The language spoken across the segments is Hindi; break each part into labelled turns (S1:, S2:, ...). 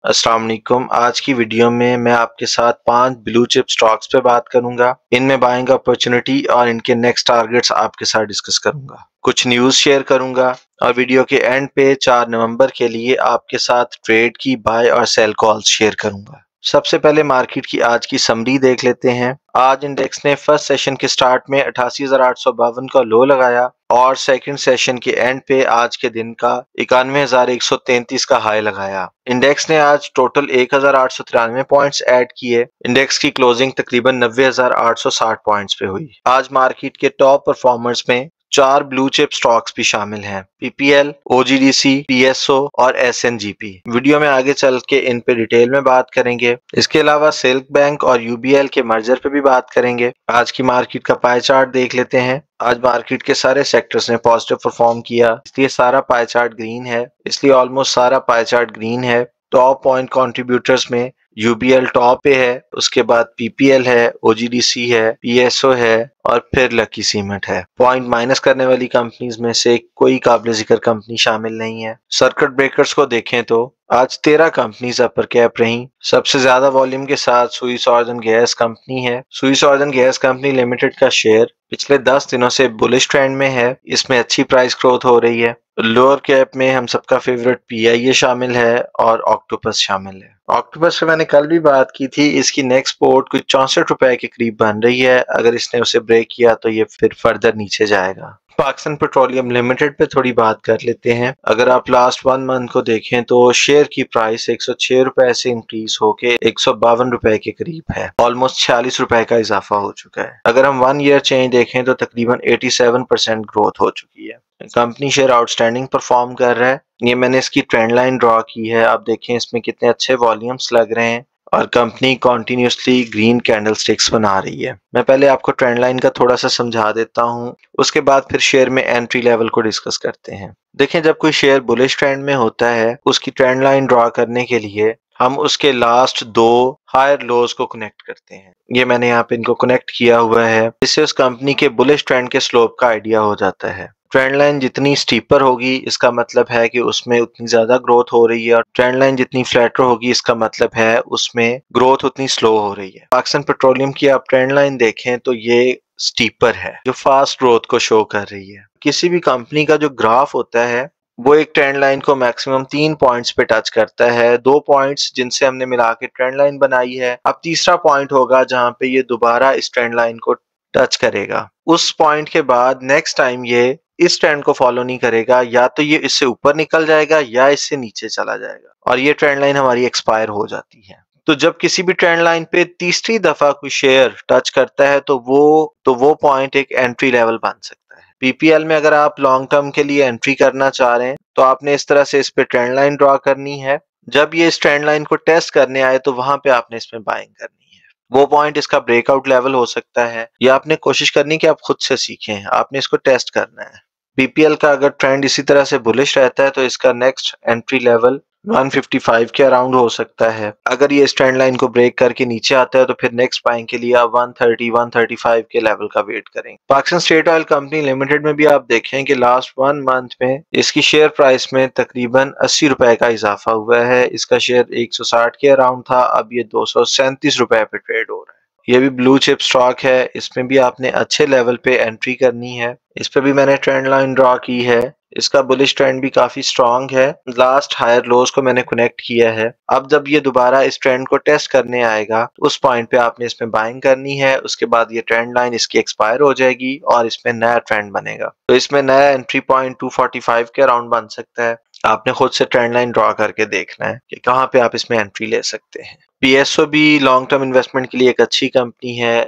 S1: अस्सलाम वालेकुम। आज की वीडियो में मैं आपके साथ 5 ब्लू चिप स्टॉक्स पे बात करूंगा। इनमें बाइंग अपॉर्चुनिटी और इनके नेक्स्ट टारगेट्स आपके साथ डिस्कस करूंगा। कुछ न्यूज़ शेयर करूंगा और वीडियो के एंड पे 4 नवंबर के लिए आपके साथ ट्रेड की बाय और सेल कॉल्स शेयर करूंगा। सबसे पहले मार्केट की आज की समरी देख लेते हैं। आज इंडेक्स ने फर्स्ट सेशन के स्टार्ट में 88,852 का लो लगाया और सेकंड सेशन के एंड पे आज के दिन का 91,133 का हाई लगाया। इंडेक्स ने आज टोटल 1,893 पॉइंट्स ऐड किए। इंडेक्स की क्लोजिंग तकरीबन 90,860 पॉइंट्स पे हुई। आज मार्केट के टॉप परफॉर्मर्स में 4 ब्लू चिप स्टॉक्स भी शामिल हैं, पीपीएल, ओजीडीसी, पीएसओ और एसएनजीपी। वीडियो में आगे चल के इन पे डिटेल में बात करेंगे। इसके अलावा सिल्क बैंक और यूबीएल के मर्जर पे भी बात करेंगे। आज की मार्केट का पाई चार्ट देख लेते हैं। आज मार्केट के सारे सेक्टर्स ने पॉजिटिव परफॉर्म किया, इसलिए सारा पाई चार्ट ग्रीन है। इसलिए ऑलमोस्ट सारा पाई चार्ट ग्रीन है। टॉप पॉइंट कंट्रीब्यूटर्स में यूबीएल टॉप पे है, उसके बाद पीपीएल है, ओजीडीसी है, पीएसओ है और फिर लकी सीमेंट है। पॉइंट माइनस करने वाली कंपनीज में से कोई काबिल जिक्र कंपनी शामिल नहीं है। सर्किट ब्रेकर्स को देखें तो आज 13 कंपनीज अपर कैप रहीं। सबसे ज्यादा वॉल्यूम के साथ Swiss oil and gas company है। Swiss oil and gas company limited का शेयर पिछले 10 दिनों से बुलिश ट्रेंड में है। इसमें अच्छी प्राइस ग्रोथ हो रही है। लोअर कैप में हम सबका फेवरेट पीआईए शामिल है और ऑक्टोपस शामिल है। ऑक्टोपस पे मैंने कल भी बात की थी। इसकी नेक्स्ट सपोर्ट कुछ 64 रुपए के करीब बन रही है। अगर इसने उसे ब्रेक किया तो ये फिर फर्दर नीचे जाएगा। पाकिस्तान पेट्रोलियम लिमिटेड पे थोड़ी बात कर लेते हैं। अगर आप लास्ट 1 मंथ को देखें तो शेयर की प्राइस 106 रुपए से इंक्रीज होके 152 रुपए के करीब है। ऑलमोस्ट 46 रुपए का इजाफा हो चुका है। अगर हम 1 ईयर चेंज देखें तो तकरीबन 87% ग्रोथ हो चुकी है। कंपनी शेयर आउटस्टैंडिंग परफॉर्म कर रहा है। ये मैंने इसकी ट्रेंड लाइन ड्रॉ की है। आप देखें इसमें कितने अच्छे वॉल्यूम्स लग रहे हैं और company continuously green candle sticks बना रही है। मैं पहले आपको ट्रेंड लाइन का थोड़ा सा समझा देता हूँ, उसके बाद फिर शेयर में एंट्री लेवल को डिस्कस करते हैं। देखें, जब कोई शेयर बुलिश ट्रेंड में होता है, उसकी ट्रेंड लाइन ड्रॉ करने के लिए हम उसके लास्ट 2 हायर लोज को कनेक्ट करते हैं। ये मैंने यहाँ पे इनको कनेक्ट किया हुआ है। इससे उस कंपनी के बुलिश ट्रेंड के स्लोप का आइडिया हो जाता है। ट्रेंड लाइन जितनी स्टीपर होगी इसका मतलब है कि उसमें उतनी ज्यादा ग्रोथ हो रही है और ट्रेंड लाइन जितनी फ्लैटर होगी इसका मतलब है उसमें ग्रोथ उतनी स्लो हो रही है। पाकिस्तान पेट्रोलियम की आप ट्रेंड लाइन देखें तो ये स्टीपर है जो फास्ट ग्रोथ को शो कर रही है। किसी भी कंपनी का जो ग्राफ होता है वो एक ट्रेंड लाइन को मैक्सिमम 3 पॉइंट्स पे टच करता है। 2 पॉइंट्स जिनसे हमने मिला के ट्रेंड लाइन बनाई है। अब तीसरा पॉइंट होगा जहां पे ये दोबारा इस ट्रेंड लाइन को टच करेगा। उस पॉइंट के बाद नेक्स्ट टाइम ये इस ट्रेंड को फॉलो नहीं करेगा, या तो ये इससे ऊपर निकल जाएगा या इससे नीचे चला जाएगा और ये ट्रेंड लाइन हमारी एक्सपायर हो जाती है। तो जब किसी भी ट्रेंड लाइन पे तीसरी दफा कोई शेयर टच करता है तो वो पॉइंट एक एंट्री लेवल बन सकता है। पीपीएल में अगर आप लॉन्ग टर्म के लिए एंट्री करना चाह रहे हैं तो आपने इस तरह से इस पे ट्रेंड लाइन ड्रॉ करनी है। जब ये इस ट्रेंड लाइन को टेस्ट करने आए तो वहां पे आपने इसमें बाइंग करनी है। वो पॉइंट इसका ब्रेकआउट लेवल हो सकता है या आपने कोशिश करनी कि आप खुद से सीखें, आपने इसको टेस्ट करना है। पीपीएल का अगर ट्रेंड इसी तरह से बुलिश रहता है तो इसका नेक्स्ट एंट्री लेवल 155 के अराउंड हो सकता है। अगर ये इस ट्रेंड लाइन को ब्रेक करके नीचे आता है तो फिर नेक्स्ट बाइंग के लिए आप 130 135 के लेवल का वेट करें। Pakistan state oil company limited में भी आप देखें कि लास्ट 1 मंथ में इसकी शेयर प्राइस में तकरीबन 80 रुपए का इजाफा हुआ है। इसका शेयर 160 के अराउंड था, अब ये 237 रुपए पे ट्रेड हो रहा है। ये भी ब्लू चिप स्टॉक है। इसमें भी आपने अच्छे लेवल पे एंट्री करनी है। इस पे भी मैंने ट्रेंड लाइन ड्रॉ की है। इसका बुलिश ट्रेंड भी काफी स्ट्रांग है। लास्ट हायर लोज को मैंने कनेक्ट किया है। अब जब ये दोबारा इस ट्रेंड को टेस्ट करने आएगा उस पॉइंट पे आपने इसमें बाइंग करनी है। उसके बाद ये ट्रेंड लाइन इसकी एक्सपायर हो जाएगी और इसमें नया ट्रेंड बनेगा। तो इसमें नया एंट्री पॉइंट 245 के अराउंड बन सकता है। आपने खुद से ट्रेंड लाइन ड्रॉ करके देखना है कि कहाँ पे आप इसमें एंट्री ले सकते हैं। पीएसओ भी लॉन्ग टर्म इन्वेस्टमेंट के लिए एक अच्छी कंपनी है।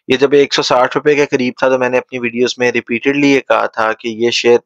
S1: ये जब 160 रुपए के करीब था तो मैंने अपनी वीडियोस में रिपीटेडली ये कहा था कि ये शेयर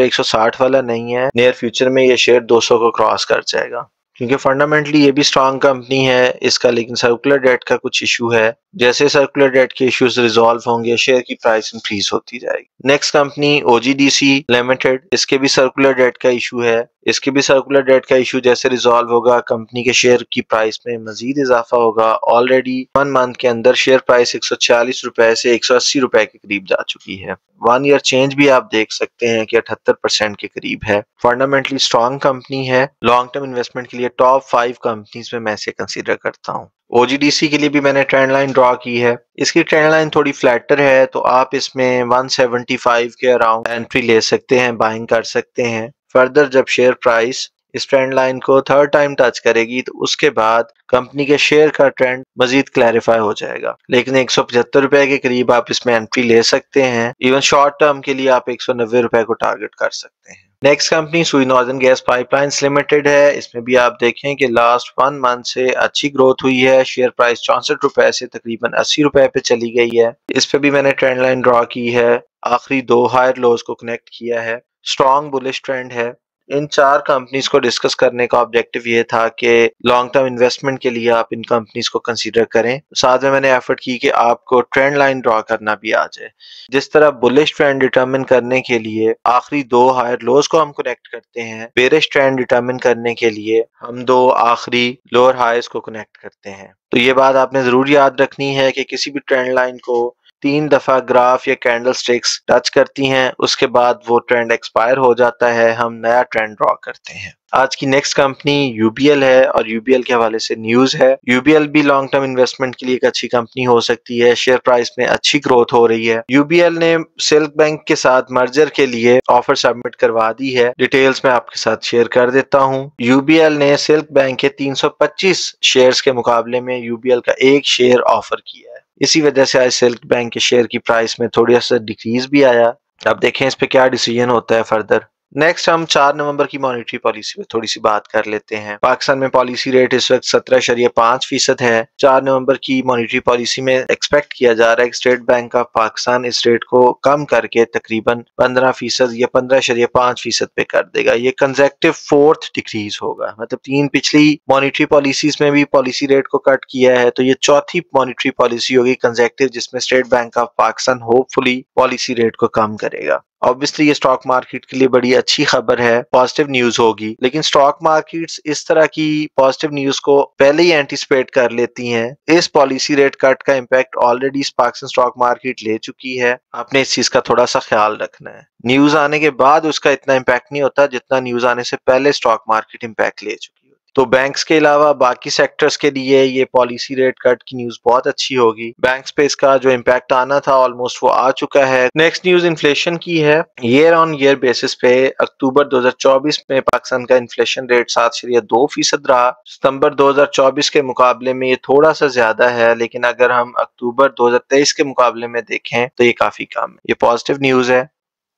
S1: 160 वाला नहीं है। नियर फ्यूचर में ये शेयर 200 को क्रॉस कर जाएगा क्योंकि फंडामेंटली ये भी स्ट्रांग कंपनी है इसका, लेकिन सर्कुलर डेट का कुछ इशू है। जैसे सर्कुलर डेट के इश्यूज रिजॉल्व होंगे शेयर की प्राइस इंक्रीज होती जाएगी। नेक्स्ट कंपनी ओजीडीसी लिमिटेड, इसके भी सर्कुलर डेट का इशू है। इसके भी सर्कुलर डेट का इशू जैसे रिजॉल्व होगा कंपनी के शेयर की प्राइस में मजीद इजाफा होगा। ऑलरेडी 1 मंथ के अंदर शेयर प्राइस 146 रुपए से 180 रुपए के करीब जा चुकी है। 1 ईयर चेंज भी आप देख सकते हैं कि 78% के करीब है। फंडामेंटली स्ट्रांग कंपनी है। लॉन्ग टर्म इन्वेस्टमेंट के लिए ये टॉप 5 कंपनीज में मैं इसे कंसीडर करता हूँ। OGDC के लिए भी मैंने ट्रेंड लाइन ड्रॉ की है। इसकी ट्रेंड लाइन थोड़ी फ्लैटर है, तो आप इसमें 175 के अराउंड एंट्री ले सकते हैं, बाइंग कर सकते हैं। फर्दर जब शेयर प्राइस इस ट्रेंड लाइन को थर्ड टाइम टच करेगी तो उसके बाद कंपनी के शेयर का ट्रेंड मजीद क्लैरिफाई हो जाएगा। लेकिन 175 रुपए के करीब आप इसमें एंट्री ले सकते हैं। इवन शॉर्ट टर्म के लिए आप 190 रुपए को टारगेट कर सकते हैं। नेक्स्ट कंपनी सुई नॉर्दर्न गैस पाइपलाइंस लिमिटेड है। इसमें भी आप देखें कि लास्ट 1 मंथ से अच्छी ग्रोथ हुई है। शेयर प्राइस 64 रुपए से तकरीबन 80 रुपए पे चली गई है। इस पे भी मैंने ट्रेंड लाइन ड्रॉ की है, आखिरी 2 हायर लोज को कनेक्ट किया है। स्ट्रॉन्ग बुलिश ट्रेंड है। इन 4 कंपनीज को डिस्कस करने का ऑब्जेक्टिव ये था कि लॉन्ग टर्म इन्वेस्टमेंट के लिए आप इन कंपनीज को कंसीडर करें। साथ में मैंने एफर्ट की कि आपको ट्रेंड लाइन ड्रॉ करना भी आ जाए। जिस तरह बुलिश ट्रेंड डिटरमिन करने के लिए आखिरी 2 हायर लोज को हम कनेक्ट करते हैं, बेरिश ट्रेंड डिटरमिन करने के लिए हम 2 आखिरी लोअर हाइज को कनेक्ट करते हैं। तो ये बात आपने जरूर याद रखनी है कि किसी भी ट्रेंड लाइन को 3 दफा ग्राफ या कैंडल स्टिक्स टच करती हैं, उसके बाद वो ट्रेंड एक्सपायर हो जाता है, हम नया ट्रेंड ड्रॉ करते हैं। आज की नेक्स्ट कंपनी UBL है और UBL के हवाले से न्यूज है। UBL भी लॉन्ग टर्म इन्वेस्टमेंट के लिए एक अच्छी कंपनी हो सकती है। शेयर प्राइस में अच्छी ग्रोथ हो रही है। UBL ने सिल्क बैंक के साथ मर्जर के लिए ऑफर सबमिट करवा दी है। डिटेल्स मैं आपके साथ शेयर कर देता हूँ। UBL ने सिल्क बैंक के 325 शेयर्स के मुकाबले में UBL का 1 शेयर ऑफर किया है। इसी वजह से आज सिल्क बैंक के शेयर की प्राइस में थोड़ा सा डिक्रीज भी आया। अब देखें इस पे क्या डिसीजन होता है फर्दर। नेक्स्ट हम 4 नवंबर की मॉनेटरी पॉलिसी पे थोड़ी सी बात कर लेते हैं। पाकिस्तान में पॉलिसी रेट इस वक्त 17.5% है। 4 नवंबर की मॉनेटरी पॉलिसी में एक्सपेक्ट किया जा रहा है कि स्टेट बैंक ऑफ पाकिस्तान इस रेट को कम करके तकरीबन 15% या 15.5% पे कर देगा। ये कंसेक्टिव 4th डिक्रीज होगा। मतलब 3 पिछली मॉनेटरी पॉलिसीज में भी पॉलिसी रेट को कट किया है, तो ये चौथी मॉनेटरी पॉलिसी होगी कंसेक्टिव जिसमें state bank of Pakistan hopefully policy rate को कम करेगा। ऑब्वियसली ये स्टॉक मार्केट के लिए बड़ी अच्छी खबर है, पॉजिटिव न्यूज होगी। लेकिन स्टॉक मार्केट्स इस तरह की पॉजिटिव न्यूज को पहले ही एंटिसिपेट कर लेती हैं। इस पॉलिसी रेट कट का impact already Pakistan stock market ले चुकी है। आपने इस चीज का थोड़ा सा ख्याल रखना है। न्यूज आने के बाद उसका इतना इम्पैक्ट नहीं होता जितना न्यूज आने से पहले स्टॉक मार्केट इम्पैक्ट ले चुकी है। तो बैंक्स के अलावा बाकी सेक्टर्स के लिए ये पॉलिसी रेट कट की न्यूज बहुत अच्छी होगी। बैंक्स पे इसका जो इम्पैक्ट आना था ऑलमोस्ट वो आ चुका है। नेक्स्ट न्यूज इन्फ्लेशन की है। ईयर ऑन ईयर बेसिस पे अक्टूबर 2024 में पाकिस्तान का इन्फ्लेशन रेट 7.2% रहा। सितंबर 2024 के मुकाबले में ये थोड़ा सा ज्यादा है, लेकिन अगर हम अक्टूबर 2023 के मुकाबले में देखें तो ये काफी कम है। ये पॉजिटिव न्यूज है।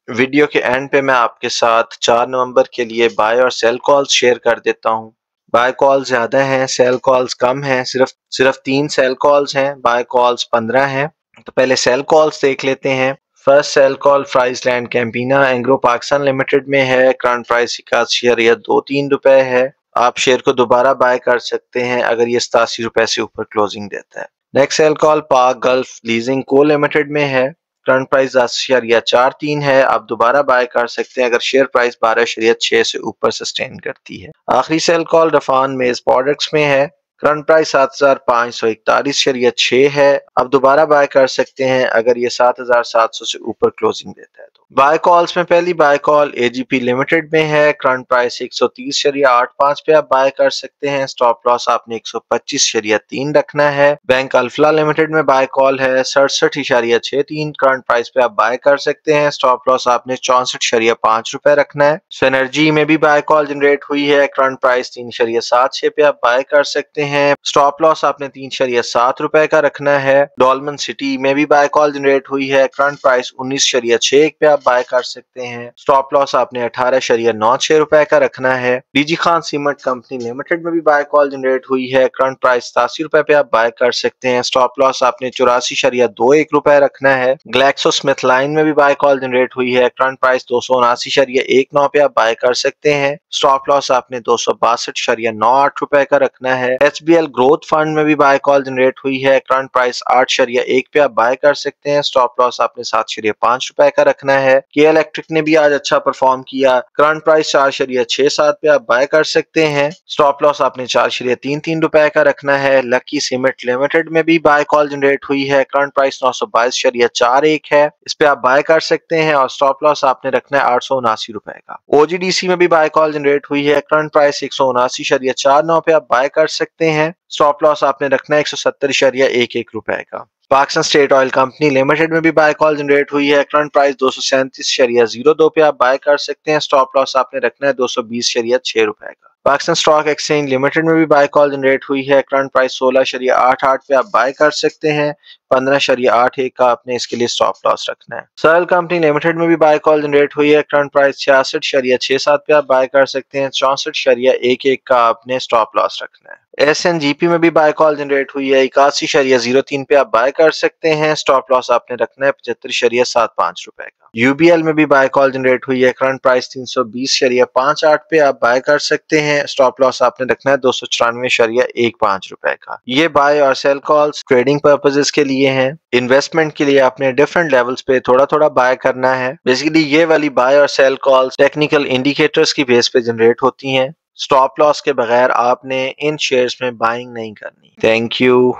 S1: वीडियो के एंड पे मैं आपके साथ 4 नवंबर के लिए बाय और सेल कॉल्स शेयर कर देता हूँ। बाय कॉल ज्यादा हैं, सेल कॉल्स कम हैं। सिर्फ 3 सेल कॉल्स हैं, बाय कॉल्स 15 हैं। तो पहले सेल कॉल्स देख लेते हैं। First sell call price land Campina Engro Pakistan limited में है। करंट प्राइस 81.23 रुपए है। आप शेयर को दोबारा बाय कर सकते हैं अगर ये 87 रुपए से ऊपर क्लोजिंग देता है। नेक्स्ट सेल कॉल पाक गल्फ लीजिंग को लिमिटेड में है। करंट प्राइस 10.43 है। आप दोबारा बाय कर सकते हैं अगर शेयर प्राइस 12.6 से ऊपर सस्टेन करती है। आखिरी सेल कॉल रफान मेज प्रोडक्ट्स में है। करंट प्राइस 7541.6 है। आप दोबारा बाय कर सकते हैं अगर ये 7700 से ऊपर क्लोजिंग देता है। तो बाय कॉल्स में पहली बाय कॉल AGP लिमिटेड में है। करंट प्राइस 130.85 पे आप बाय कर सकते हैं। स्टॉप लॉस आपने 125.3 रखना है। बैंक अल्फला लिमिटेड में बाय कॉल है 67.63। करंट प्राइस पे आप बाय कर सकते हैं। स्टॉप लॉस आपने 64.5 रुपए रखना है। सिनर्जी में भी बाय कॉल जनरेट हुई है। करंट प्राइस 3.76 पे आप बाय कर सकते हैं। स्टॉप लॉस आपने 3.7 रुपए का रखना है। डॉलमन सिटी में भी बाय कॉल जनरेट हुई है। करंट प्राइस 19.61 पे आप बाय कर सकते हैं। स्टॉप लॉस आपने 18.96 रुपए का रखना है। DG Khan cement company limited में भी बाय कॉल जनरेट हुई है। करंट प्राइस 87 रुपए पे आप बाय कर सकते हैं। स्टॉप लॉस आपने 84.21 रुपए रखना है। ग्लैक्सो स्मिथ लाइन में भी बाय कॉल जनरेट हुई है। करंट प्राइस 279.19 पे आप बाय कर सकते हैं। स्टॉप लॉस आपने 262.98 रुपए का रखना है। HBL ग्रोथ फंड में भी बाय कॉल जनरेट हुई है। करंट प्राइस 8.1 पे आप बाय कर सकते हैं। स्टॉप लॉस आपने 7.5 रुपए का रखना है। के इलेक्ट्रिक ने भी आज अच्छा परफॉर्म किया। करंट प्राइस 4.67 पे आप बाय कर सकते हैं। स्टॉप लॉस आपने 4.33 रुपए का रखना है। लकी सीमेंट लिमिटेड में भी बाय कॉल जनरेट हुई है। करंट प्राइस 922.41 है, इस पे आप बाय कर सकते हैं और स्टॉप लॉस आपने रखना है 879 रुपए का। OGDC में भी बाय कॉल जनरेट हुई है। करंट प्राइस 179.49 पे आप बाय कर सकते हैं। स्टॉप लॉस आपने रखना है 170.11 रुपए का। Pakistan state oil company limited में भी बाय कॉल जनरेट हुई है। करंट प्राइस 237.02 पे आप बाय कर सकते हैं। स्टॉप लॉस आपने रखना है 220.6 रुपए का। पाकिस्तान स्टॉक एक्सचेंज लिमिटेड में भी बाय कॉल जनरेट हुई है। करंट प्राइस 16.88 पे आप बाय कर सकते हैं। 15.81 का आपने इसके लिए स्टॉप लॉस रखना है। सरल कंपनी लिमिटेड में भी बाय कॉल जनरेट हुई है। करंट प्राइस 66.67 पे आप बाय कर सकते हैं। 64.11 का आपने स्टॉप लॉस रखना है। SNGP में भी बाय कॉल जनरेट हुई है। 81.03 पे आप बाय कर सकते हैं। स्टॉप लॉस आपने रखना है 75.75 रुपए का। UBL में भी बाय कॉल जनरेट हुई है। करंट प्राइस 320.58 पे आप बाय कर सकते हैं। स्टॉप लॉस आपने रखना है 294.15 रुपए का। ये बाय और सेल कॉल्स ट्रेडिंग पर्पसेस के लिए हैं। इन्वेस्टमेंट के लिए आपने डिफरेंट लेवल्स पे थोड़ा थोड़ा बाय करना है। बेसिकली ये वाली बाय और सेल कॉल्स टेक्निकल इंडिकेटर्स की बेस पे जनरेट होती हैं। स्टॉप लॉस के बगैर आपने इन शेयर्स में बाइंग नहीं करनी। Thank you.